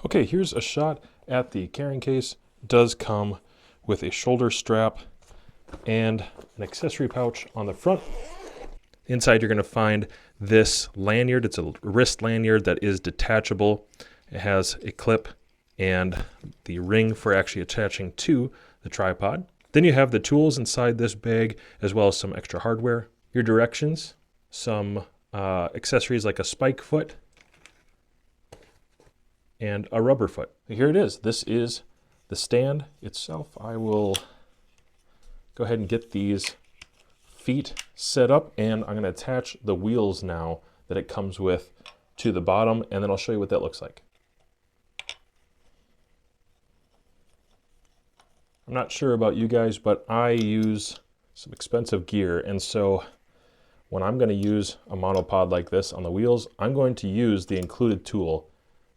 Okay, here's a shot at the carrying case. It does come with a shoulder strap and an accessory pouch on the front. Inside you're going to find this lanyard. It's a wrist lanyard that is detachable. It has a clip and the ring for actually attaching to the tripod. Then you have the tools inside this bag, as well as some extra hardware. Your directions, some accessories like a spike foot, and a rubber foot. Here it is. This is the stand itself. I will go ahead and get these feet set up, and I'm going to attach the wheels now that it comes with to the bottom, and then I'll show you what that looks like. I'm not sure about you guys, but I use some expensive gear, and so when I'm going to use a monopod like this on the wheels, I'm going to use the included tool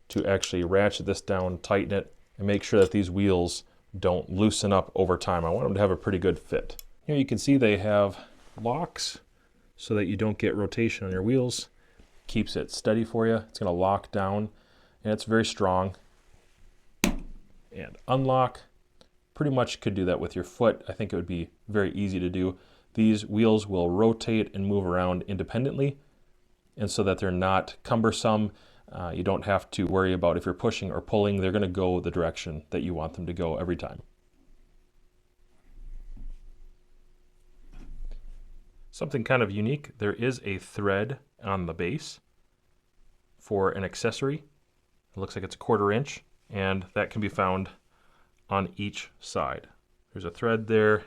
to actually ratchet this down, tighten it, and make sure that these wheels don't loosen up over time. I want them to have a pretty good fit. Here you can see they have locks so that you don't get rotation on your wheels. Keeps it steady for you. It's going to lock down, and it's very strong. And unlock. Pretty much could do that with your foot. I think it would be very easy to do. These wheels will rotate and move around independently, and so that they're not cumbersome. You don't have to worry about if you're pushing or pulling. They're going to go the direction that you want them to go every time. Something kind of unique, there is a thread on the base for an accessory. It looks like it's 1/4 inch, and that can be found on each side. There's a thread there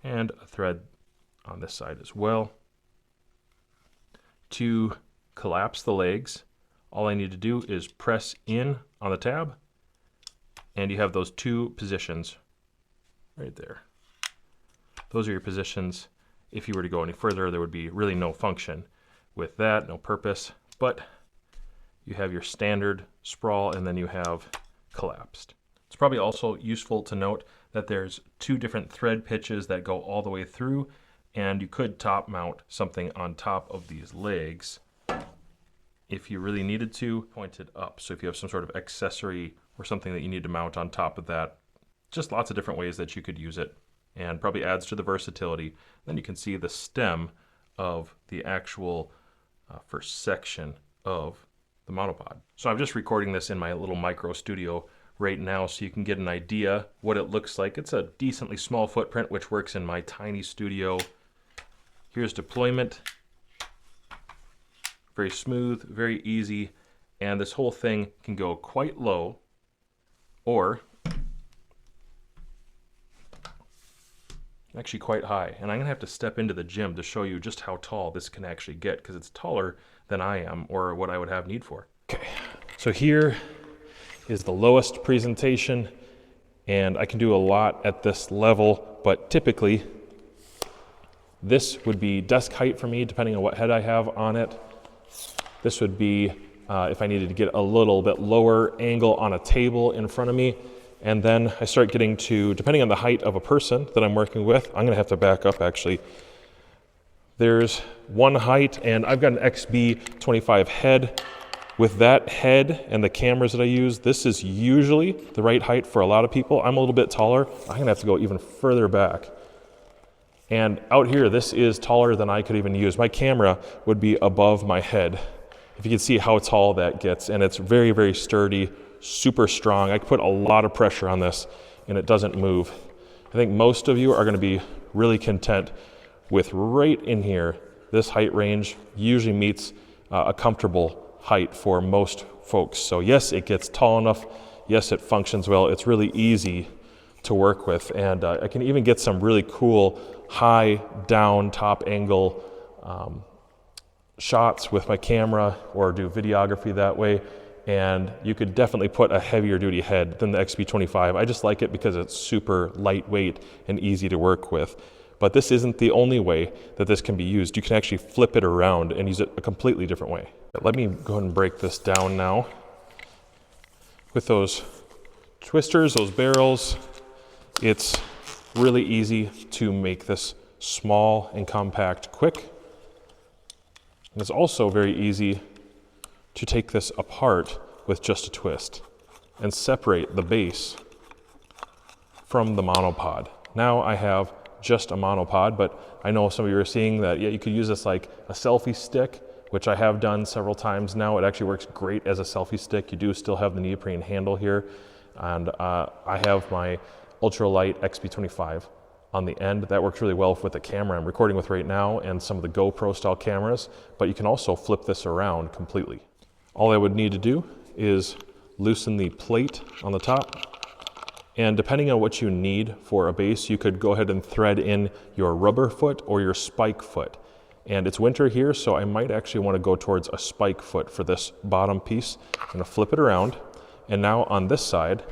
and a thread on this side as well. To collapse the legs, all I need to do is press in on the tab, and you have those two positions right there. Those are your positions. If you were to go any further, there would be really no function with that, no purpose, but you have your standard sprawl, and then you have collapsed. It's probably also useful to note that there's two different thread pitches that go all the way through, and you could top mount something on top of these legs if you really needed to, point it up. So if you have some sort of accessory or something that you need to mount on top of that, just lots of different ways that you could use it, and probably adds to the versatility. Then you can see the stem of the actual first section of the monopod. So I'm just recording this in my little micro studio right now so you can get an idea what it looks like. It's a decently small footprint, which works in my tiny studio. Here's deployment. Very smooth, very easy, and this whole thing can go quite low or actually quite high. And I'm gonna have to step into the gym to show you just how tall this can actually get, because it's taller than I am or what I would have need for. Okay, so here is the lowest presentation, and I can do a lot at this level, but typically this would be desk height for me, depending on what head I have on it. This would be if I needed to get a little bit lower angle on a table in front of me. And then I start getting to, depending on the height of a person that I'm working with, I'm gonna have to back up actually. There's one height, and I've got an XB25 head. With that head and the cameras that I use, this is usually the right height for a lot of people. I'm a little bit taller. I'm gonna have to go even further back. And out here, this is taller than I could even use. My camera would be above my head. If you can see how tall that gets, and it's very, very sturdy, super strong. I could put a lot of pressure on this and it doesn't move. I think most of you are gonna be really content with right in here. This height range usually meets a comfortable height for most folks. So yes, it gets tall enough. Yes, it functions well. It's really easy to work with, and I can even get some really cool high down top angle shots with my camera, or do videography that way. And you could definitely put a heavier duty head than the XB25. I just like it because it's super lightweight and easy to work with. But this isn't the only way that this can be used. You can actually flip it around and use it a completely different way. Let me go ahead and break this down now. With those twisters, those barrels, it's really easy to make this small and compact quick. And it's also very easy to take this apart with just a twist. and separate the base from the monopod. Now I have just a monopod, but I know some of you are seeing that, yeah, you could use this like a selfie stick, which I have done several times now. It actually works great as a selfie stick. You do still have the neoprene handle here. And I have my ultralight XP25 on the end. That works really well with the camera I'm recording with right now and some of the GoPro style cameras, but you can also flip this around completely. All I would need to do is loosen the plate on the top, and depending on what you need for a base, you could go ahead and thread in your rubber foot or your spike foot. And it's winter here, so I might actually want to go towards a spike foot for this bottom piece. I'm going to flip it around, and now on this side,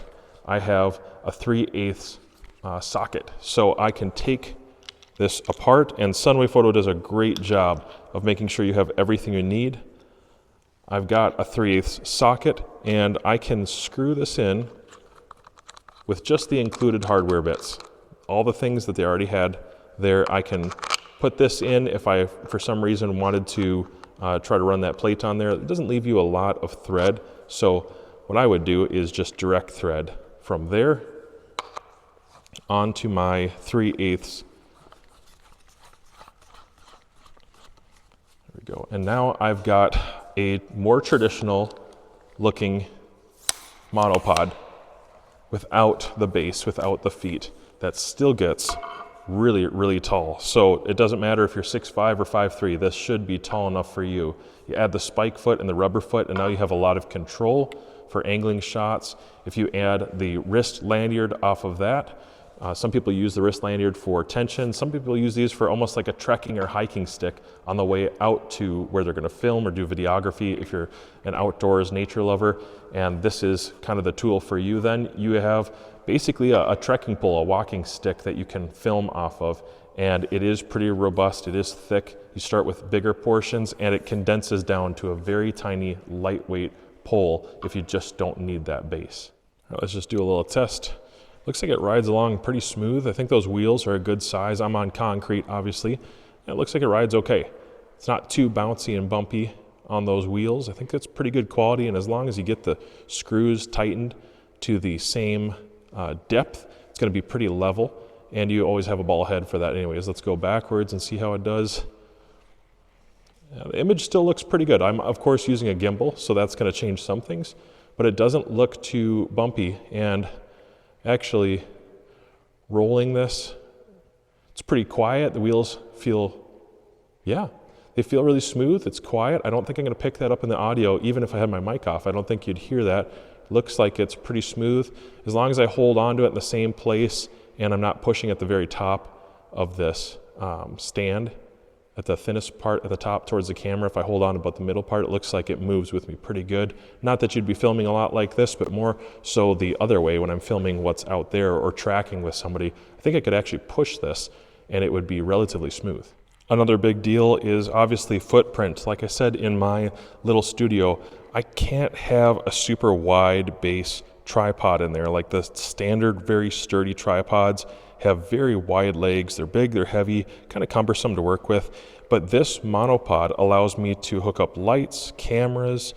I have a 3/8 socket. So I can take this apart, and Sunwayfoto does a great job of making sure you have everything you need. I've got a 3/8 socket, and I can screw this in with just the included hardware bits. All the things that they already had there, I can put this in if I, for some reason, wanted to try to run that plate on there. It doesn't leave you a lot of thread, so what I would do is just direct thread from there onto my 3/8. There we go. And now I've got a more traditional looking monopod without the base, without the feet, that still gets really, really tall. So it doesn't matter if you're 6'5" or 5'3", this should be tall enough for you. You add the spike foot and the rubber foot, and now you have a lot of control for angling shots. If you add the wrist lanyard off of that, some people use the wrist lanyard for tension. Some people use these for almost like a trekking or hiking stick on the way out to where they're gonna film or do videography if you're an outdoors nature lover. And this is kind of the tool for you then. You have basically a trekking pole, a walking stick that you can film off of. And it is pretty robust, it is thick. You start with bigger portions and it condenses down to a very tiny, lightweight pole if you just don't need that base. All right, let's just do a little test. Looks like it rides along pretty smooth. I think those wheels are a good size. I'm on concrete, obviously. And it looks like it rides okay. It's not too bouncy and bumpy on those wheels. I think that's pretty good quality, and as long as you get the screws tightened to the same depth, it's gonna be pretty level, and you always have a ball head for that anyways. Let's go backwards and see how it does. The image still looks pretty good. I'm of course using a gimbal, so that's gonna change some things, but it doesn't look too bumpy. And actually rolling this, it's pretty quiet. The wheels feel, yeah, they feel really smooth. It's quiet. I don't think I'm gonna pick that up in the audio, even if I had my mic off. I don't think you'd hear that. Looks like it's pretty smooth. As long as I hold onto it in the same place and I'm not pushing at the very top of this stand, at the thinnest part at the top towards the camera, if I hold on about the middle part, it looks like it moves with me pretty good. Not that you'd be filming a lot like this, but more so the other way when I'm filming what's out there or tracking with somebody. I think I could actually push this and it would be relatively smooth. Another big deal is obviously footprint. Like I said, in my little studio, I can't have a super wide base tripod in there. Like the standard, very sturdy tripods have very wide legs. They're big, they're heavy, kind of cumbersome to work with. But this monopod allows me to hook up lights, cameras,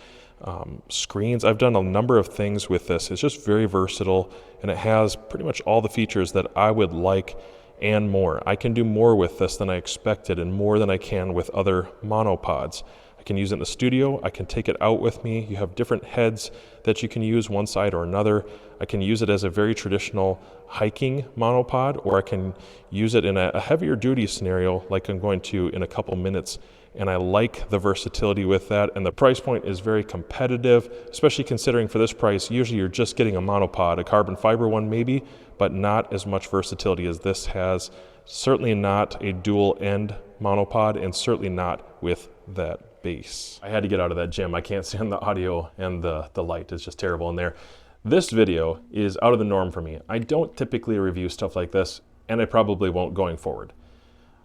screens. I've done a number of things with this. It's just very versatile, and it has pretty much all the features that I would like and more. I can do more with this than I expected and more than I can with other monopods. I can use it in the studio, I can take it out with me. You have different heads that you can use, one side or another. I can use it as a very traditional hiking monopod, or I can use it in a heavier duty scenario like I'm going to in a couple minutes. And I like the versatility with that, and the price point is very competitive, especially considering for this price, usually you're just getting a monopod, a carbon fiber one maybe, but not as much versatility as this has. Certainly not a dual end monopod, and certainly not with that base. I had to get out of that gym. I can't stand the audio, and the light is just terrible in there. This video is out of the norm for me. I don't typically review stuff like this, and I probably won't going forward.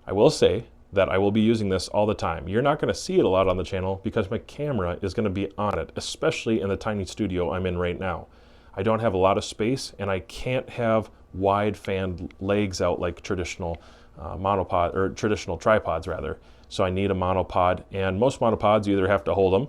I will say that I will be using this all the time. You're not going to see it a lot on the channel because my camera is going to be on it, especially in the tiny studio I'm in right now. I don't have a lot of space, and I can't have wide fanned legs out like traditional monopod, or traditional tripods rather. So I need a monopod, and most monopods you either have to hold them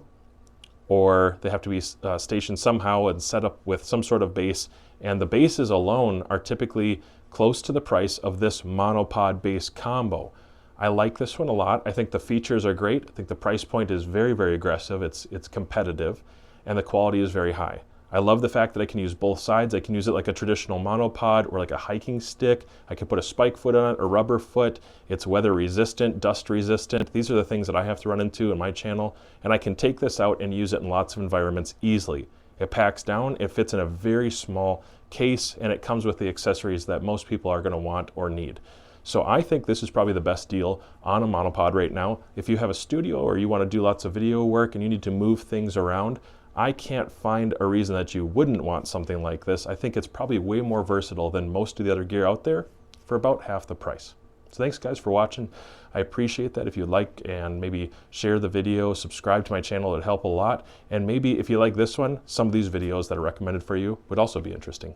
or they have to be stationed somehow and set up with some sort of base. And the bases alone are typically close to the price of this monopod base combo. I like this one a lot. I think the features are great. I think the price point is very, very aggressive. It's competitive, and the quality is very high. I love the fact that I can use both sides. I can use it like a traditional monopod or like a hiking stick. I can put a spike foot on it, a rubber foot. It's weather resistant, dust resistant. These are the things that I have to run into in my channel, and I can take this out and use it in lots of environments easily. It packs down, it fits in a very small case, and it comes with the accessories that most people are going to want or need. So I think this is probably the best deal on a monopod right now. If you have a studio or you want to do lots of video work and you need to move things around, I can't find a reason that you wouldn't want something like this. I think it's probably way more versatile than most of the other gear out there for about half the price. So thanks guys for watching. I appreciate that. If you like and maybe share the video, subscribe to my channel, it'd help a lot. And maybe if you like this one, some of these videos that are recommended for you would also be interesting.